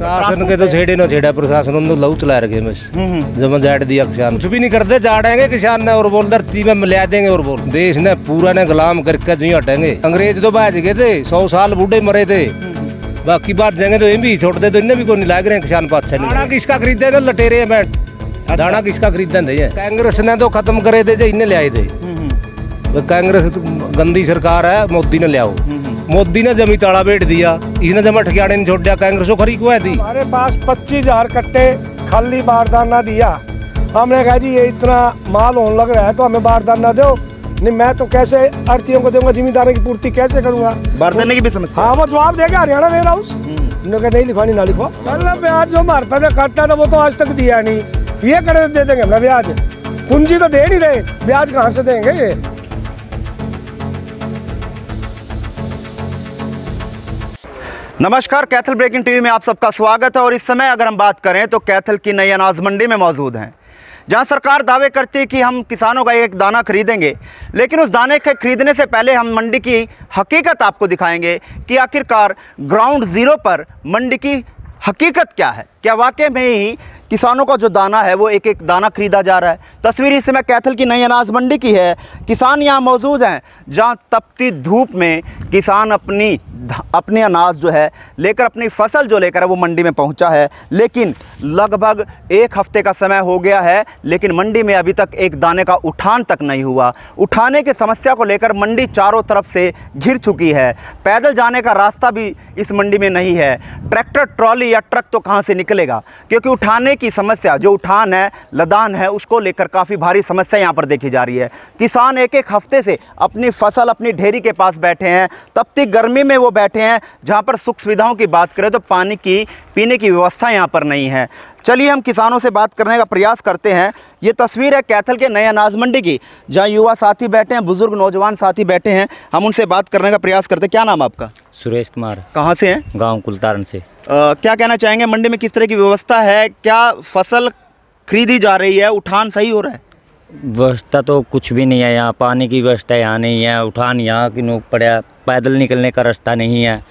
प्रशासन के तो छेड़े ना छेड़ा, प्रशासन उन्होंने लहू चला रखे बस। जब जाट दिया किसान कुछ भी नहीं करते, जाड़ेंगे किसान ने और बोल धरती में मिला देंगे और बोल देश ने पूरा ने गुलाम करके जो हटेंगे। अंग्रेज तो बच गए थे, 100 साल बूढ़े मरे थे, बाकी बात जाएंगे तो ये भी छोड़ दे तो इन्हें भी कोई नहीं लाग रहे किसान पास से। दाना किसका खरीदे थे लटेरे में, दाना किसका खरीदने थे? कांग्रेस ने तो खत्म करे थे जो इन्हें ले आए थे। कांग्रेस गंदी सरकार है, मोदी ने ले आओ। मोदी ने जमी ताला बैठ दिया, इसने जमा ठिकाने नहीं छोड़ दिया, कांग्रेस को खरी क्यों दी? हमारे पास 25,000 कट्टे खाली बारदाना दिया। हमने कहा जी ये इतना माल होने लग रहा है तो हमें बारदाना दो। नहीं मैं तो कैसे आड़तियों को दूंगा, जिम्मेदारों की पूर्ति कैसे करूंगा? बारदाने की भी समस्या। हाँ वो जवाब देगा हरियाणा वेयर हाउस। उन्होंने नहीं लिखवानी ना लिखो। मतलब ब्याज जो हमारे पास कट्टा था वो तो आज तक दिया नहीं, ये करे दे देंगे हमें ब्याज। पूंजी तो दे नहीं रहे, ब्याज कहाँ से देंगे ये? नमस्कार, कैथल ब्रेकिंग टीवी में आप सबका स्वागत है। और इस समय अगर हम बात करें तो कैथल की नई अनाज मंडी में मौजूद हैं, जहां सरकार दावे करती है कि हम किसानों का एक दाना खरीदेंगे, लेकिन उस दाने के खरीदने से पहले हम मंडी की हकीकत आपको दिखाएंगे कि आखिरकार ग्राउंड ज़ीरो पर मंडी की हकीकत क्या है। क्या वाकई में ही किसानों का जो दाना है वो एक एक दाना खरीदा जा रहा है? तस्वीर इस समय कैथल की नई अनाज मंडी की है। किसान यहाँ मौजूद हैं, जहाँ तपती धूप में किसान अपनी अनाज जो है लेकर, अपनी फसल जो लेकर है वो मंडी में पहुँचा है। लेकिन लगभग एक हफ्ते का समय हो गया है, लेकिन मंडी में अभी तक एक दाने का उठान तक नहीं हुआ। उठाने की समस्या को लेकर मंडी चारों तरफ से घिर चुकी है। पैदल जाने का रास्ता भी इस मंडी में नहीं है। ट्रैक्टर, ट्रॉली या ट्रक तो कहाँ से निकलेगा, क्योंकि उठाने की समस्या, जो उठान है, लदान है, उसको लेकर काफ़ी भारी समस्या यहाँ पर देखी जा रही है। किसान एक एक हफ्ते से अपनी फसल अपनी ढेरी के पास बैठे हैं, तपती गर्मी में वो बैठे हैं, जहाँ पर सुख सुविधाओं की बात करें तो पानी की पीने की व्यवस्था यहाँ पर नहीं है। चलिए हम किसानों से बात करने का प्रयास करते हैं। ये तस्वीर है कैथल के नए अनाज मंडी की, जहाँ युवा साथी बैठे हैं, बुजुर्ग नौजवान साथी बैठे हैं। हम उनसे बात करने का प्रयास करते हैं। क्या नाम आपका? सुरेश कुमार। कहाँ से हैं? गांव कुलतारन से। क्या कहना चाहेंगे, मंडी में किस तरह की व्यवस्था है? क्या फसल खरीदी जा रही है? उठान सही हो रहा है? व्यवस्था तो कुछ भी नहीं है यहाँ, पानी की व्यवस्था यहाँ नहीं है, उठान यहाँ की नोक पड़ा, पैदल निकलने का रास्ता नहीं है,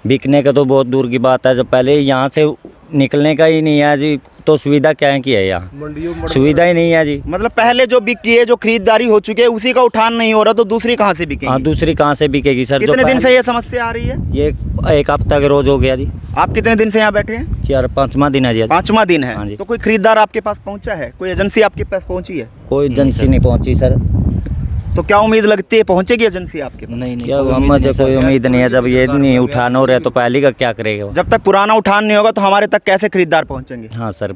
बिकने का तो बहुत दूर की बात है। जब पहले यहाँ से निकलने का ही नहीं है जी, तो सुविधा क्या है की है यहाँ? सुविधा ही नहीं है जी। मतलब पहले जो बिकी है, जो खरीदारी हो चुकी है, उसी का उठान नहीं हो रहा, तो दूसरी कहाँ से बिकेगी? हाँ, दूसरी कहाँ से बिकेगी सर? कितने दिन से ये समस्या आ रही है? ये एक हफ्ता के रोज हो गया जी। आप कितने दिन से यहाँ बैठे हैं? 4-5वां दिन है जी। 5वां दिन है। हाँ जी। तो कोई खरीदार आपके पास पहुँचा है? कोई एजेंसी आपके पास पहुँची है? कोई एजेंसी नहीं पहुँची सर। तो क्या उम्मीद लगती है पहुँचेगी एजेंसी आपके पास? नहीं, मुझे कोई उम्मीद नहीं है। जब ये नहीं उठान हो रहा है तो पहले का क्या करेगा? जब तक पुराना उठान नहीं होगा तो हमारे तक कैसे खरीदार पहुँचेंगे? हाँ सर।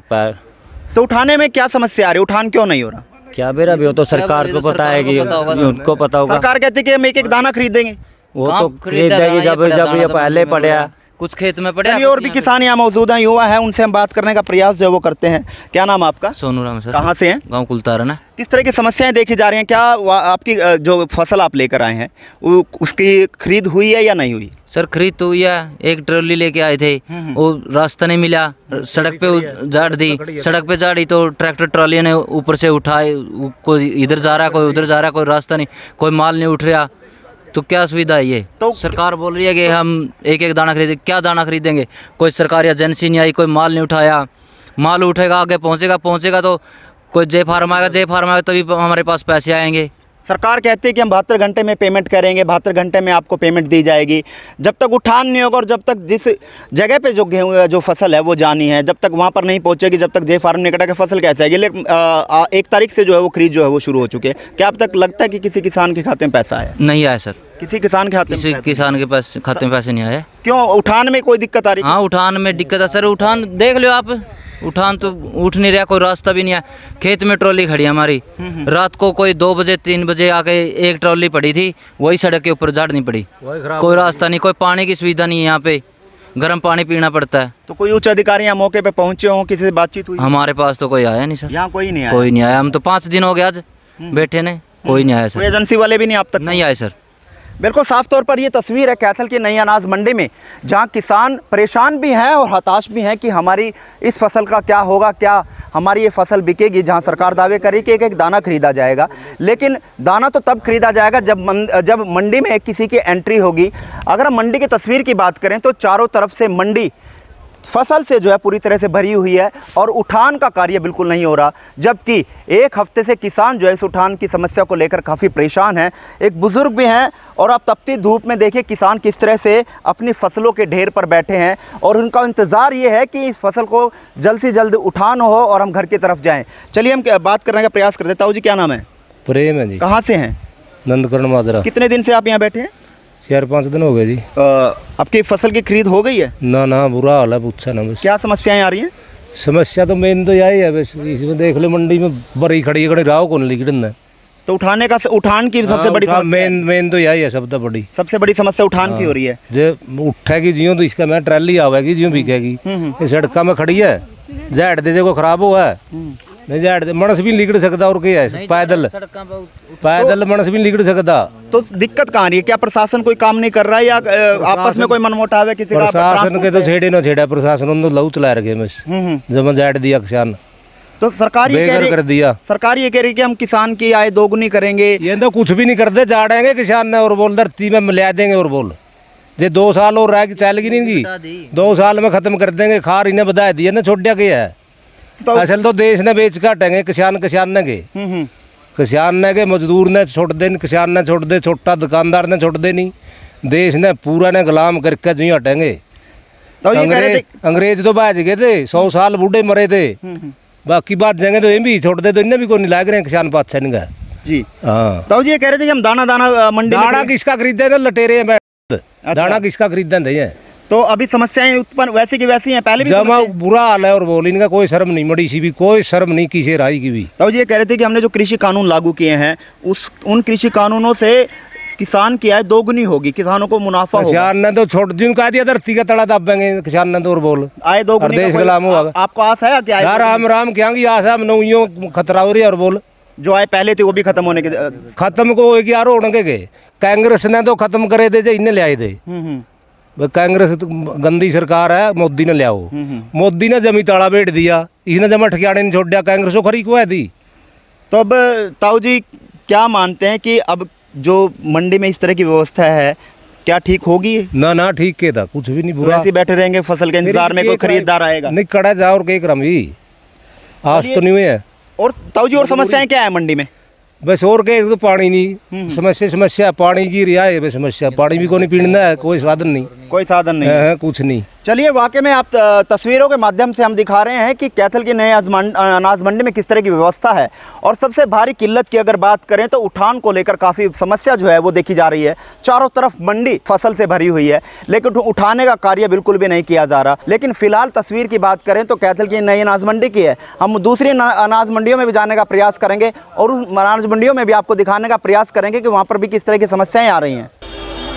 तो उठाने में क्या समस्या आ रही है? उठान क्यों नहीं हो रहा? क्या बेरा भी हो तो सरकार को पता है कि उनको पता होगा। सरकार कहती है कि हम एक एक दाना खरीदेंगे। वो तो खरीदेगी जब ये पहले पड़ा, कुछ खेत में पड़े। चलिए और भी किसान यहाँ मौजूद हैं, युवा हैं, उनसे हम बात करने का प्रयास जो है वो करते हैं। क्या नाम आपका? सोनू राम सर। कहाँ से हैं? गांव कुलतारन है। किस तरह की समस्याएं देखी जा रही हैं? क्या आपकी जो फसल आप लेकर आए हैं उसकी खरीद हुई है या नहीं हुई? सर खरीद तो हुई है, एक ट्रॉली लेके आए थे, वो रास्ता नहीं मिला, सड़क पे झाड़ दी, सड़क पे झाड़ी तो ट्रैक्टर ट्रॉली ने ऊपर से उठाए, कोई इधर जा रहा है, कोई उधर जा रहा है, कोई रास्ता नहीं, कोई माल नहीं उठ रहा। तो क्या सुविधा है ये? तो सरकार बोल रही है कि हम एक एक दाना खरीदेंगे। क्या दाना खरीदेंगे? कोई सरकारी एजेंसी नहीं आई, कोई माल नहीं उठाया। माल उठेगा आगे पहुँचेगा तो कोई जे फार्म आएगा तभी हमारे पास पैसे आएंगे। सरकार कहती है कि हम 72 घंटे में पेमेंट करेंगे, 72 घंटे में आपको पेमेंट दी जाएगी। जब तक उठान नहीं होगा और जब तक जिस जगह पे जो गेहूँ जो फसल है वो जानी है, जब तक वहाँ पर नहीं पहुँचेगी, जब तक जे फार्म नहीं कटेगा, फसल कैसे आएगी? लेकिन 1 तारीख से जो है वो खरीद जो है वो शुरू हो चुकी है। क्या अब तक लगता है कि किसी किसान के खाते में पैसा आया? नहीं आया सर। किसी किसान के खाते में? किसान के पास खाते में पैसे नहीं आए। क्यों? उठान में कोई दिक्कत आ रही है? हाँ, उठान में दिक्कत है सर। उठान देख लो आप, उठान तो उठ नहीं रहा, कोई रास्ता भी नहीं है। खेत में ट्रॉली खड़ी है हमारी, रात को कोई 2 बजे 3 बजे आके एक ट्रॉली पड़ी थी, वही सड़क के ऊपर झाड़नी पड़ी। कोई रास्ता नहीं, कोई पानी की सुविधा नहीं है यहाँ पे, गर्म पानी पीना पड़ता है। तो कोई उच्च अधिकारी यहाँ मौके पे पहुँचे हों, किसी से बातचीत हुई? हमारे पास तो कोई आया नहीं सर। यहाँ कोई नहीं आया? कोई नहीं आया। हम तो 5 दिन हो गया आज बैठे ने, कोई नहीं आया सर। कोई एजेंसी वाले भी नहीं अब तक? नहीं आए सर। बिल्कुल साफ तौर पर ये तस्वीर है कैथल की नई अनाज मंडी में, जहां किसान परेशान भी हैं और हताश भी हैं कि हमारी इस फसल का क्या होगा, क्या हमारी ये फसल बिकेगी। जहां सरकार दावे करी कि एक दाना खरीदा जाएगा, लेकिन दाना तो तब खरीदा जाएगा जब मंडी में किसी की एंट्री होगी। अगर हम मंडी की तस्वीर की बात करें तो चारों तरफ से मंडी फसल से जो है पूरी तरह से भरी हुई है और उठान का कार्य बिल्कुल नहीं हो रहा, जबकि एक हफ्ते से किसान जो है इस उठान की समस्या को लेकर काफ़ी परेशान हैं। एक बुज़ुर्ग भी हैं और आप तपती धूप में देखिए किसान किस तरह से अपनी फसलों के ढेर पर बैठे हैं और उनका इंतज़ार ये है कि इस फसल को जल्द से जल्द उठान हो और हम घर की तरफ जाएँ। चलिए हम बात करने का प्रयास करते हैं। ताऊ जी क्या नाम है? प्रेम है जी। कहाँ से हैं? नंदकरण माजरा। कितने दिन से आप यहाँ बैठे हैं? 4-5 दिन हो गए जी। आपकी फसल की खरीद हो गई है? ना बुरा हाल है, पूछा ना। बस क्या समस्याएं आ रही हैं? समस्या तो मेन तो यही है, बस इसमें देख ले मंडी में बड़ी खड़ी है, राव कौन लिखना है तो उठान की सबसे बड़ी मेन तो यही है, सबसे बड़ी समस्या उठान की हो रही है। जो उठेगी जियो तो इसका मैं ट्रैली आवेगी जियो बिकेगी। ये सड़का में खड़ी है, जैड दे देखो खराब हुआ है, नहीं जैड मनस भी निकल सकता और क्या है, पैदल मनस भी निकल सकता। तो दिक्कत कहाँ आ रही है? क्या प्रशासन कोई काम नहीं कर रहा है या आपस में कोई मनमुटाव है किसी का? प्रशासन के तो छेड़े ना छेड़ा, प्रशासन तो लहू चला रखे बस, जब जैड दिया किसान तो सरकार ये कर दिया। सरकार ये कह रही है कि हम किसान की आय दोगुनी करेंगे। ये तो कुछ भी नहीं करते, जाड़ेंगे किसान ने और बोल धरती में मिला देंगे और बोल जे 2 साल और रह चलेगी नहीं की 2 साल में खत्म कर देंगे। खार इन्हें बधाई दिया ना, छोड़ के है तो असल तो देश ने बेच काटेंगे किसान ने के किसान ने के मजदूर ने छोड़ दे, किसान ने छोड़ दे, छोटा दुकानदार ने छोड़ दे, नहीं देश ने पूरा ने गुलाम करके जो हटेंगे। तो अंग्रेज तो बाज गए थे, 100 साल बूढ़े मरे थे, बाकी बात जाएंगे तो ये भी छोड़ दे, तो इन्हें भी कोई नहीं लाग रहे किसान बात नहीं गए जी। हाँ तो ये कह रहे थे कि हम दाना मंडी दाना किसका खरीदे थे, लटेरे हैं दाना किसका खरीदते हैं। तो अभी समस्याएं उत्पन्न वैसी की वैसी हैं, पहले भी जमा बुरा हाल है और बोल इनका कोई शर्म नहीं, मड़ी सी भी कोई शर्म नहीं किसी राय की भी। तो ये कह रहे थे कि हमने जो कृषि कानून लागू किए हैं उन कृषि कानूनों से किसान की आय दोगुनी होगी, किसानों को मुनाफा होगा। किसान ने तो छोड़ दी, कह दिया धरती का तड़ा दाबेंगे किसान ने तो और बोल आय दोगुनी देश गुलाम होगा। आपको आस है क्या? यार राम क्या आस है, हम खतरा हो रही है और बोल जो आय पहले थी वो भी खत्म होने के खत्म को यार होने के कांग्रेस ने तो खत्म करे दे, इन्हें ले आए थे। कांग्रेस तो गंदी सरकार है, मोदी ने लियाओ, मोदी ने जमी ताला बैठ दिया, इसने जमा ठिकाने नहीं छोड़ दिया, कांग्रेस को खरी को है दी। तो अब ताऊ जी क्या मानते हैं कि अब जो मंडी में इस तरह की व्यवस्था है क्या ठीक होगी? ना ठीक के था, कुछ भी नहीं बुरा, ऐसे बैठे रहेंगे फसल के इंतजार में, कोई खरीदार आएगा नहीं, कड़ा जाओ और कई क्रम ही आज तो नहीं हुए है। और ताऊ जी और समस्याएं क्या है मंडी में? बस और के तो पानी नहीं, समस्या पानी की रिया है, बस समस्या पानी भी को नहीं पीना है, कोई साधन नहीं है, कुछ नहीं। चलिए वाकई में आप तस्वीरों के माध्यम से हम दिखा रहे हैं कि कैथल की नई अनाज मंडी में किस तरह की व्यवस्था है। और सबसे भारी किल्लत की अगर बात करें तो उठान को लेकर काफ़ी समस्या जो है वो देखी जा रही है। चारों तरफ मंडी फसल से भरी हुई है लेकिन उठाने का कार्य बिल्कुल भी नहीं किया जा रहा। लेकिन फिलहाल तस्वीर की बात करें तो कैथल की नई अनाज मंडी की है, हम दूसरी अनाज मंडियों में भी जाने का प्रयास करेंगे और उस अनाज मंडियों में भी आपको दिखाने का प्रयास करेंगे कि वहाँ पर भी किस तरह की समस्याएँ आ रही हैं।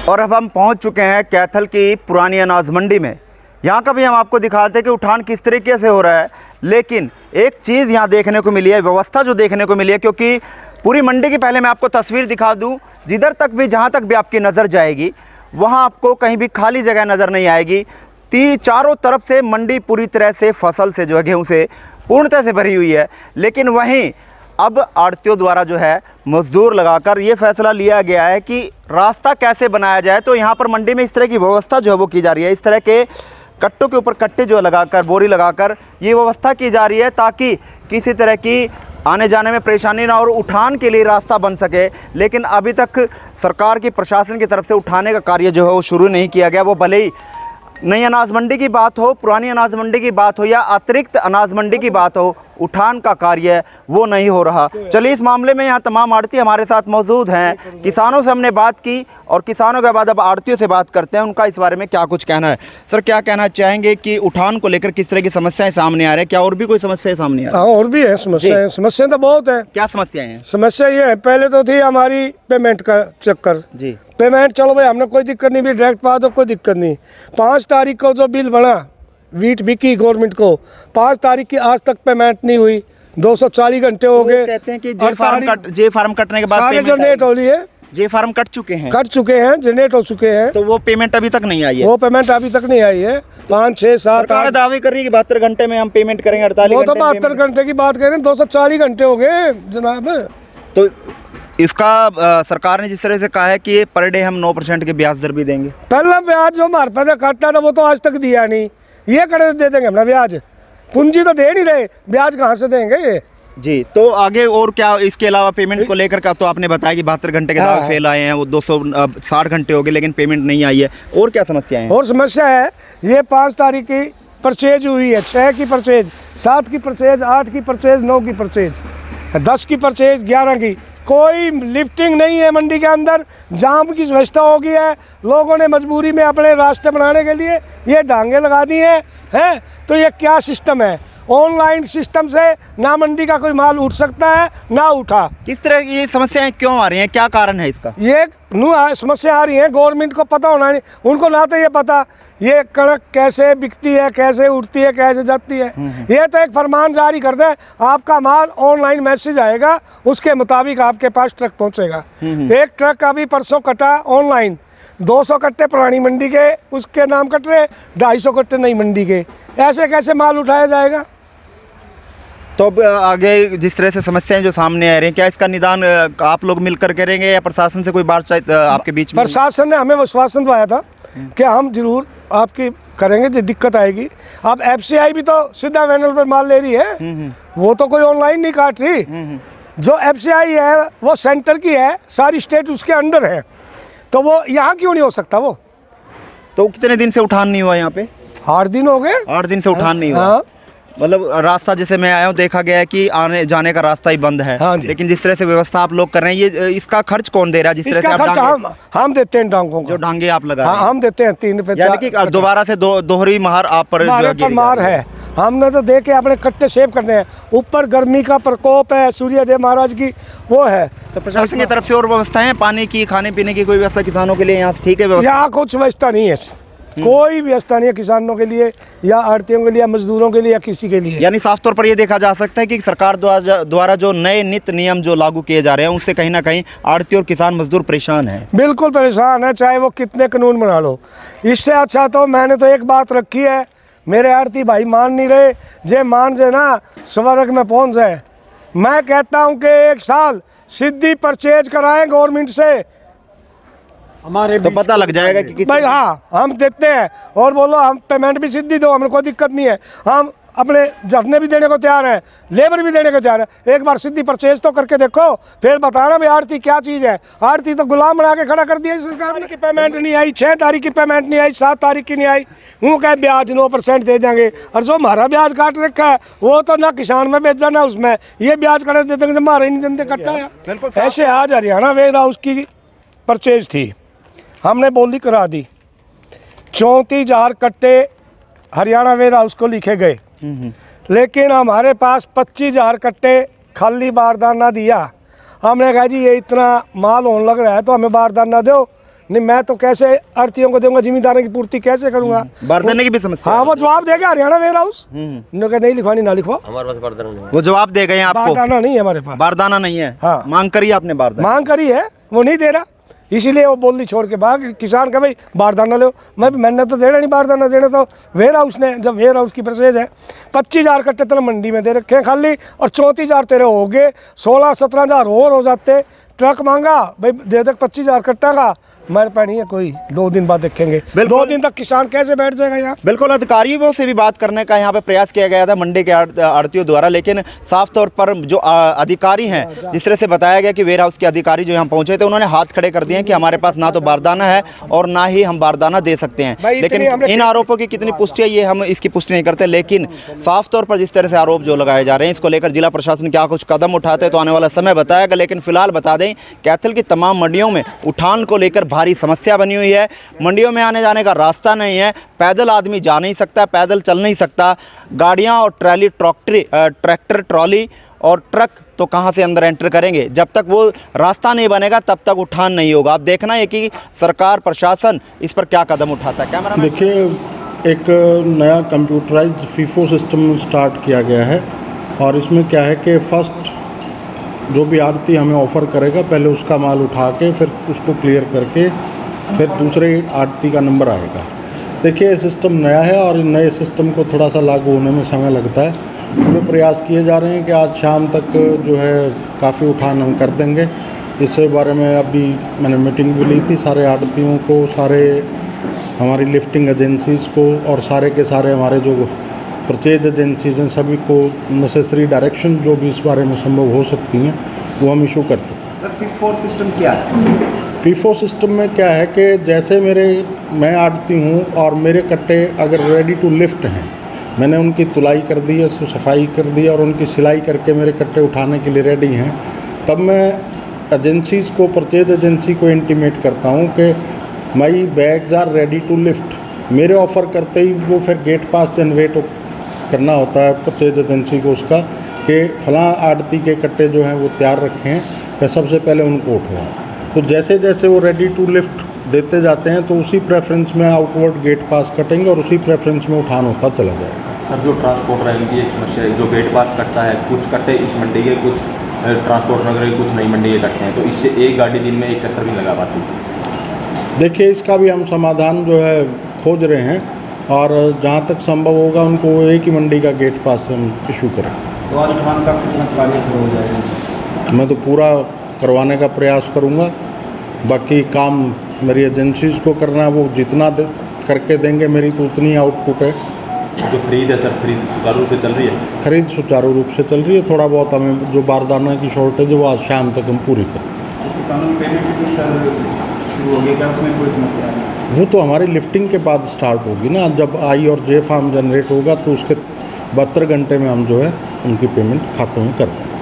और अब हम पहुँच चुके हैं कैथल की पुरानी अनाज मंडी में। यहाँ का भी हम आपको दिखाते हैं कि उठान किस तरीके से हो रहा है। लेकिन एक चीज़ यहाँ देखने को मिली है, व्यवस्था जो देखने को मिली है, क्योंकि पूरी मंडी की पहले मैं आपको तस्वीर दिखा दूँ, जिधर तक भी जहाँ तक भी आपकी नज़र जाएगी वहाँ आपको कहीं भी खाली जगह नज़र नहीं आएगी। चारों तरफ से मंडी पूरी तरह से फसल से जो है गेहूँ से पूर्णतः से भरी हुई है। लेकिन वहीं अब आड़तियों द्वारा जो है मजदूर लगाकर ये फैसला लिया गया है कि रास्ता कैसे बनाया जाए। तो यहाँ पर मंडी में इस तरह की व्यवस्था जो है वो की जा रही है, इस तरह के कट्टों के ऊपर कट्टे जो लगाकर बोरी लगाकर ये व्यवस्था की जा रही है ताकि किसी तरह की आने जाने में परेशानी ना और उठान के लिए रास्ता बन सके। लेकिन अभी तक सरकार की प्रशासन की तरफ से उठाने का कार्य जो है वो शुरू नहीं किया गया। वो भले ही नई अनाज मंडी की बात हो, पुरानी अनाज मंडी की बात हो या अतिरिक्त अनाज मंडी की बात हो, उठान का कार्य वो नहीं हो रहा। चलिए इस मामले में यहाँ तमाम आड़ती हमारे साथ मौजूद हैं। किसानों से हमने बात की और किसानों के बाद अब आड़तियों से बात करते हैं, उनका इस बारे में क्या कुछ कहना है। सर क्या कहना चाहेंगे कि उठान को लेकर किस तरह की समस्याएं सामने आ रही है? क्या और भी कोई समस्याएं सामने आ रही है? हाँ और भी है समस्याएं, समस्याएं तो बहुत है। क्या समस्याएं हैं? समस्या ये है, पहले तो थी हमारी पेमेंट का चक्कर जी, पेमेंट चलो भाई हमने कोई दिक्कत नहीं, भी डायरेक्ट पा दो कोई दिक्कत नहीं। 5 तारीख को जो बिल बना वीट बिकी गवर्नमेंट को, 5 तारीख की आज तक पेमेंट नहीं हुई, 240 घंटे हो गए। कहते हैं कि जे फार्म कटने के बाद सारे जनरेट हो रही है, जे फार्म कट चुके हैं, जनरेट हो चुके हैं, तो वो पेमेंट अभी तक नहीं आई है। वो पेमेंट अभी तक नहीं आई है। 5, 6, 7 सरकार दावे कर रही है कि 72 घंटे में हम पेमेंट करेंगे, 48 वो तो 72 घंटे की बात करें, 240 घंटे हो गए जनाब। तो इसका सरकार ने जिस तरह से कहा है कि ये पर डे हम 9% के ब्याज दर भी देंगे। पहला ब्याज जो हमारे पास काटना था वो तो आज तक दिया नहीं, ये करे दे देंगे अपना ब्याज, पूंजी तो दे नहीं रहे, ब्याज कहाँ से देंगे ये। जी, तो आगे और क्या इसके अलावा पेमेंट को लेकर का, तो आपने बताया कि 72 घंटे के दावे फेल आए हैं, वो 260 घंटे हो गए लेकिन पेमेंट नहीं आई है, और क्या समस्याएं हैं? और समस्या है, ये 5 तारीख की परचेज हुई है, 6 की परचेज, 7 की परचेज, 8 की परचेज, 9 की परचेज, 10 की परचेज, 11 की, कोई लिफ्टिंग नहीं है मंडी के अंदर, जाम की व्यवस्था हो गई है, लोगों ने मजबूरी में अपने रास्ते बनाने के लिए ये डांगे लगा दी हैं। तो ये क्या सिस्टम है? ऑनलाइन सिस्टम से ना मंडी का कोई माल उठ सकता है ना उठा। किस तरह की ये समस्याएं क्यों आ रही हैं, क्या कारण है इसका? ये समस्या आ रही है, गवर्नमेंट को पता होना नहीं, उनको ना तो ये पता ये कणक कैसे बिकती है, कैसे उठती है, कैसे जाती है। ये तो एक फरमान जारी कर दे, आपका माल ऑनलाइन मैसेज आएगा, उसके मुताबिक आपके पास ट्रक पहुंचेगा। एक ट्रक अभी परसों कटा ऑनलाइन, 200 कट्टे पुरानी मंडी के उसके नाम कट रहे, 250 कट्टे नई मंडी के, ऐसे कैसे माल उठाया जाएगा? तो अब आगे जिस तरह से समस्याएं जो सामने आ रही हैं, क्या इसका निदान आप लोग मिलकर करेंगे या प्रशासन से कोई बातचीत आपके बीच में? प्रशासन ने हमें विश्वास दिलाया था कि हम जरूर आपकी करेंगे, जो दिक्कत आएगी। अब FCI भी तो सीधा वैनल पर माल ले रही है, वो तो कोई ऑनलाइन नहीं काट रही। जो FCI है वो सेंटर की है, सारी स्टेट उसके अंडर है, तो वो यहाँ क्यों नहीं हो सकता? वो तो कितने दिन से उठान नहीं हुआ यहाँ पे? 8 दिन हो गए। 8 दिन से उठान नहीं हुआ। हाँ। मतलब रास्ता जैसे मैं आया हूँ देखा गया है कि आने जाने का रास्ता ही बंद है। हाँ जी। लेकिन जिस तरह से व्यवस्था आप लोग कर रहे हैं, ये इसका खर्च कौन दे रहा है? जिस तरह से आप खर्च हम देते हैं डांगों को, जो डांगे आप लगा रहे हैं। हम देते हैं 3 रुपये, यानी कि दोबारा से दोहरी मार आप पर मार है। हमने तो देखे अपने कट्टे सेव करने हैं, ऊपर गर्मी का प्रकोप है, सूर्यदेव महाराज की वो है। तो प्रशासन की तरफ से और व्यवस्थाएं, पानी की, खाने पीने की कोई व्यवस्था किसानों के लिए यहाँ ठीक है व्यवस्था? यहाँ कुछ व्यवस्था नहीं है, कोई व्यवस्था नहीं है किसानों के लिए या आड़तियों के लिए, मजदूरों के लिए या किसी के लिए। यानी साफ तौर पर ये देखा जा सकता है कि सरकार द्वारा जो नए नित नियम जो लागू किए जा रहे हैं, उससे कहीं ना कहीं आड़ती और किसान मजदूर परेशान है। बिल्कुल परेशान है, चाहे वो कितने कानून बना लो। इससे अच्छा तो मैंने तो एक बात रखी है, मेरे आड़ती भाई मान नहीं रहे, जे मान जे ना स्वर्ग में पहुंच जाए। मैं कहता हूं कि 1 साल सीधी परचेज कराएं गवर्नमेंट से, हमारे तो पता लग जाएगा कि भाई हाँ हम देते हैं, और बोलो हम पेमेंट भी सीधी दो, हमें कोई दिक्कत नहीं है, हम अपने झरने भी देने को तैयार हैं, लेबर भी देने को तैयार है। एक बार सीधी परचेज तो करके देखो, फिर बताना भाई आड़ती क्या चीज़ है। आड़ती तो गुलाम बना के खड़ा कर दिया सरकार ने, कि पेमेंट नहीं आई, 6 तारीख की पेमेंट नहीं आई, 7 तारीख की नहीं आई, वो क्या ब्याज 9% दे देंगे, और जो हमारा ब्याज काट रखा है वो तो ना किसान में बेचा ना उसमें, ये ब्याज काट देते हैं, हमारे नहीं देते कटना है। ऐसे आज हरियाणा वेयर हाउस की परचेज थी, हमने बोली करा दी, 34,000 कट्टे हरियाणा वेयर हाउस को लिखे गए, लेकिन हमारे पास 25,000 कट्टे खाली बारदाना दिया। हमने कहा जी ये इतना माल होने लग रहा है तो हमें बारदाना दो, नहीं मैं तो कैसे आड़तियों को दूंगा, जिम्मेदारों की पूर्ति कैसे करूंगा? बारदाने की भी समस्या? हाँ, वो जवाब देगा हरियाणा वेयर हाउस, नहीं लिखवानी ना लिखवा, हमारे पास बारदाना नहीं है। वो जवाब दे गए आपको? बारदाना नहीं है हमारे पास, बारदाना नहीं है। हाँ, मांग करी आपने बारदाना? मांग करी है, वो नहीं दे रहा, इसीलिए वो बोली छोड़ के भाग। किसान का भाई बारदाना लो, मैंने तो देना नहीं बारदाना, देना तो वेयर हाउस ने। जब वेयर हाउस की परचेज है, 25,000 कट्टे तेरे मंडी में दे रखे हैं खाली, और 34,000 तेरे हो गए, 16-17,000 और हो जाते। ट्रक मांगा भाई दे दे 25,000 कट्टा का, मेरे पे नहीं है कोई, 2 दिन बाद देखेंगे। 2 दिन तक किसान कैसे बैठ जाएगा यहाँ? बिल्कुल, अधिकारियों से भी बात करने का यहाँ पे प्रयास किया गया था मंडी के आड़तियों द्वारा, लेकिन साफ तौर पर जो अधिकारी हैं, जिस तरह से बताया गया कि वेयर हाउस के अधिकारी जो यहाँ पहुंचे थे, उन्होंने हाथ खड़े कर दिए कि हमारे पास ना तो बारदाना है और ना ही हम बारदाना दे सकते हैं। लेकिन इन आरोपों की कितनी पुष्टि है, ये हम इसकी पुष्टि नहीं करते, लेकिन साफ तौर पर जिस तरह से आरोप जो लगाए जा रहे हैं, इसको लेकर जिला प्रशासन क्या कुछ कदम उठाते हैं तो आने वाला समय बताएगा। लेकिन फिलहाल बता दें, कैथल की तमाम मंडियों में उठान को लेकर भारी समस्या बनी हुई है। मंडियों में आने जाने का रास्ता नहीं है, पैदल आदमी जा नहीं सकता, पैदल चल नहीं सकता, गाड़ियां और ट्रैक्टर ट्रॉली और ट्रक तो कहां से अंदर एंटर करेंगे? जब तक वो रास्ता नहीं बनेगा तब तक उठान नहीं होगा। अब देखना है कि सरकार प्रशासन इस पर क्या कदम उठाता है। कैमरा देखिए, एक नया कंप्यूटराइज्ड फीफो सिस्टम स्टार्ट किया गया है, और इसमें क्या है कि फर्स्ट जो भी आड़ती हमें ऑफ़र करेगा, पहले उसका माल उठा के फिर उसको क्लियर करके फिर दूसरे आड़ती का नंबर आएगा। देखिए, ये सिस्टम नया है और नए सिस्टम को थोड़ा सा लागू होने में समय लगता है। पूरे प्रयास किए जा रहे हैं कि आज शाम तक जो है काफ़ी उठान हम कर देंगे। इसके बारे में अभी मैंने मीटिंग भी ली थी, सारे आड़तियों को, सारे हमारी लिफ्टिंग एजेंसीज़ को और सारे के सारे हमारे जो परचेज एजेंसीज हैं सभी को नेसेसरी डायरेक्शन जो भी इस बारे में संभव हो सकती हैं वो हम इशू कर चुके हैं। सर FIFO सिस्टम क्या है? FIFO सिस्टम में क्या है कि जैसे मैं आड़ती हूँ और मेरे कट्टे अगर रेडी टू लिफ्ट हैं, मैंने उनकी तुलाई कर दी है, सफाई कर दी और उनकी सिलाई करके मेरे कट्टे उठाने के लिए रेडी हैं, तब मैं एजेंसीज़ को, परचेज एजेंसी को इंटीमेट करता हूँ कि my bags are ready to lift. मेरे ऑफ़र करते ही वो फिर गेट पास जनरेट करना होता है परचेज एजेंसी को उसका कि फ़लाँ आड़ती के कट्टे जो हैं वो तैयार रखे हैं, फिर सबसे पहले उनको उठवाएं। तो जैसे जैसे वो रेडी टू लिफ्ट देते जाते हैं तो उसी प्रेफरेंस में आउटवर्ड गेट पास कटेंगे और उसी प्रेफरेंस में उठान होता चला जाएगा। सर जो ट्रांसपोर्टर है इनकी एक समस्या है, जो गेट पास कटता है, कुछ कट्टे इस मंडी के, कुछ ट्रांसपोर्ट नगर के, कुछ नई मंडी के कट्टे हैं, तो इससे एक गाड़ी दिन में एक चक्कर भी लगा पाती है। देखिए इसका भी हम समाधान जो है खोज रहे हैं और जहाँ तक संभव होगा उनको एक ही मंडी का गेट पास हम इशू करेंगे। तो आज उठान का कितना कार्य शुरू हो जाएगा? मैं तो पूरा करवाने का प्रयास करूँगा, बाकी काम मेरी एजेंसीज़ को करना है, वो जितना करके देंगे मेरी तो उतनी आउटपुट है। जो खरीद है सर, खरीद सुचारू रूप से चल रही है? खरीद सुचारू रूप से चल रही है, थोड़ा बहुत हमें जो बारदाना की शॉर्टेज है वो आज शाम तक हम पूरी करें। तो किसानों की पेमेंट भी सर शुरू हो गई क्या, उसमें कोई समस्या है? वो तो हमारी लिफ्टिंग के बाद स्टार्ट होगी ना, जब आई और जे फार्म जनरेट होगा तो उसके 72 घंटे में हम जो है उनकी पेमेंट खातों में कर देंगे।